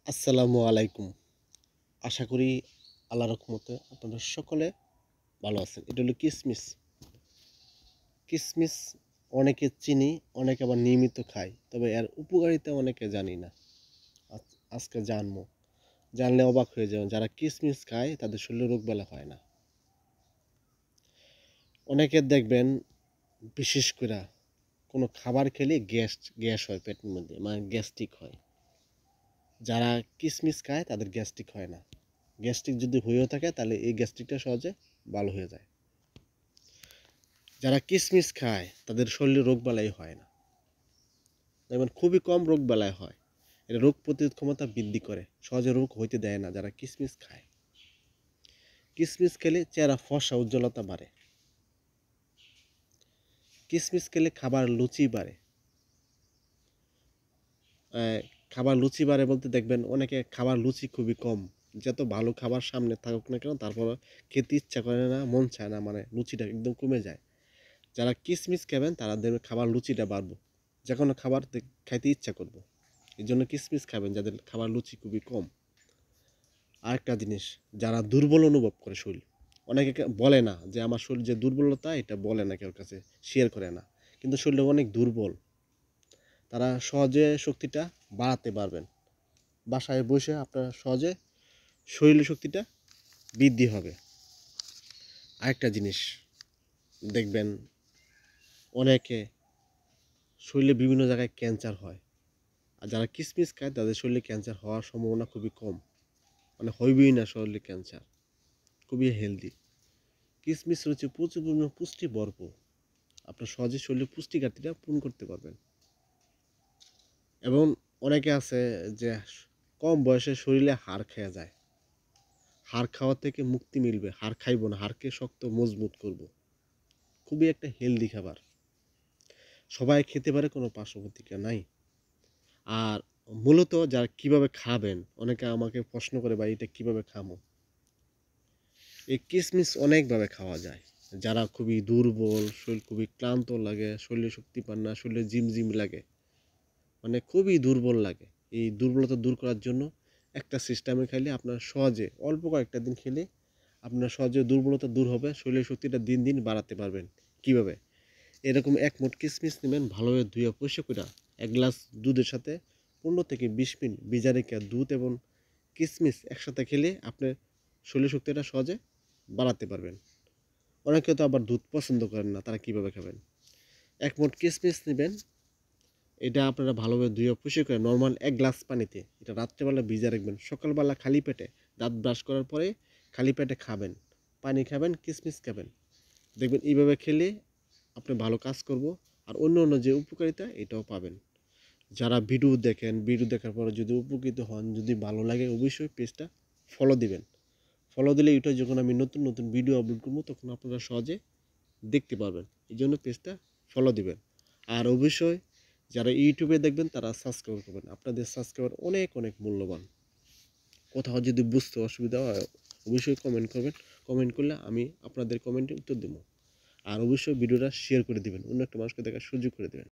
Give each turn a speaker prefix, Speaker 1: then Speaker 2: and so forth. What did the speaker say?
Speaker 1: আসসালামু আলাইকুম। আশা করি আল্লাহর রহমতে আপনারা সকলে ভালো আছেন। এটা হলো কিসমিস। কিসমিস অনেকে চিনি, অনেকে আবার নিয়মিত খায়। তবে এর উপকারিতা অনেকে জানি না। আজ আজকে জানবো। জানলে অবাক হয়ে যাবেন। যারা কিসমিস খায় তাদের শরীরে রোগবালাই হয় না। অনেকের দেখবেন বিশেষ কইরা কোনো খাবার খেলে গ্যাস হয় পেটের মধ্যে, মানে গ্যাস্ট্রিক হয়। যারা কিসমিস খায় তাদের গ্যাস্ট্রিক হয় না। গ্যাস্ট্রিক যদি হয়েও থাকে তাহলে এই গ্যাস্ট্রিকটা সহজে ভালো হয়ে যায়। যারা কিসমিস খায় তাদের শরীরে রোগবালাই হয় না, যেমন খুবই কম রোগবালাই হয়। এটা রোগ প্রতিরোধ ক্ষমতা বৃদ্ধি করে, সহজে রোগ হইতে দেয় না যারা কিসমিস খায়। কিসমিস খেলে চেহারা ফর্সা উজ্জ্বলতা বাড়ে। কিসমিস খেলে খাবার লুচি বাড়ে। খাবার লুচি বাড়ে বলতে দেখবেন অনেকে খাবার লুচি খুবই কম। যত ভালো খাবার সামনে থাকুক না কেন তারপর খেতে ইচ্ছা করে না, মন চায় না, মানে লুচিটা একদম কমে যায়। যারা কিসমিস খাবেন তারা দেখবেন খাবার লুচিটা বাড়বো, যে কোনো খাবার খাইতে ইচ্ছা করবো। এই জন্য কিসমিস খাবেন যাদের খাবার লুচি খুবই কম। আরেকটা জিনিস, যারা দুর্বল অনুভব করে শরীর, অনেকে বলে না যে আমার শরীর যে দুর্বলতা, এটা বলে না, কেউ কাছে শেয়ার করে না, কিন্তু শরীরটা অনেক দুর্বল। তারা সহজে শক্তিটা বাড়াতে পারবেন। বাসায় বসে আপনার সহজে শরীরের শক্তিটা বৃদ্ধি হবে। আরেকটা জিনিস দেখবেন, অনেকে শরীরে বিভিন্ন জায়গায় ক্যান্সার হয়, আর যারা কিসমিস খায় তাদের শরীরে ক্যান্সার হওয়ার সম্ভাবনা খুবই কম, মানে হইবেই না শরীরে ক্যান্সার। খুবই হেলদি। কিসমিস রয়েছে প্রচুর পরিমাণে পুষ্টি ভরপুর। আপনার সহজে শরীরে পুষ্টি ঘাটতিটা পূরণ করতে পারবেন। এবং অনেকে আছে যে কম বয়সে শরীরে হাড় খেয়ে যায়। হাড় খাওয়া থেকে মুক্তি মিলবে, হাড় খাইব না, হাড়কে শক্ত মজবুত করব। খুবই একটা হেলদি খাবার, সবাই খেতে পারে, কোনো পার্শ্ব প্রতিক্রিয়া নাই। আর মূলত যারা কিভাবে খাবেন, অনেকে আমাকে প্রশ্ন করে ভাই এটা কিভাবে খাবো। এই কিসমিস অনেকভাবে খাওয়া যায়। যারা খুবই দুর্বল, শরীর খুবই ক্লান্ত লাগে, শরীরে শক্তি পান না, শরীরে জিম লাগে, মানে খুবই দুর্বল লাগে, এই দুর্বলতা দূর করার জন্য একটা সিস্টেমে খাইলে আপনার সহজে অল্প কয়েকটা দিন খেলে আপনার সহজে দুর্বলতা দূর হবে, শরীরের শক্তিটা দিন দিন বাড়াতে পারবেন। কিভাবে? এরকম এক মুঠ কিসমিস নেবেন, ভালোভাবে ধুয়ে পরিষ্কার করে এক গ্লাস দুধের সাথে 15 থেকে 20 মিনিট ভিজা রেখে দুধ এবং কিসমিস একসাথে খেলে আপনার শরীর শক্তিটা সহজে বাড়াতে পারবেন। অনেকে তো আবার দুধ পছন্দ করেন না, তারা কিভাবে খাবেন? এক মুঠ কিসমিস নেবেন, এটা আপনারা ভালোভাবে ধুয়ে পরিষ্কার করে নর্মাল 1 গ্লাস পানিতে এটা রাত্রেবেলা ভিজা রাখবেন, সকালবেলা খালি পেটে দাঁত ব্রাশ করার পরে খালি পেটে খাবেন। পানি খাবেন, কিসমিস খাবেন, দেখবেন এইভাবে খেলে আপনি ভালো কাজ করব। আর অন্য অন্য যে উপকারিতা এটাও পাবেন। যারা ভিডিও দেখেন, ভিডিও দেখার পরে যদি উপকৃত হন, যদি ভালো লাগে, অবশ্যই পেজটা ফলো দিবেন। ফলো দিলে ইউটিউবে যখন আমি নতুন নতুন ভিডিও আপলোড করবো তখন আপনারা সহজে দেখতে পারবেন। এই জন্য পেজটা ফলো দিবেন। আর অবশ্যই যারা ইউটিউবে দেখবেন তারা সাবস্ক্রাইব করবেন। আপনাদের সাবস্ক্রাইবার অনেক অনেক মূল্যবান। কোথাও যদি বুঝতে অসুবিধা হয় অবশ্যই কমেন্ট করবেন। কমেন্ট করলে আমি আপনাদের কমেন্টে উত্তর দেবো। আর অবশ্যই ভিডিওটা শেয়ার করে দিবেন, অন্য একটা মানুষকে দেখার সুযোগ করে দেবেন।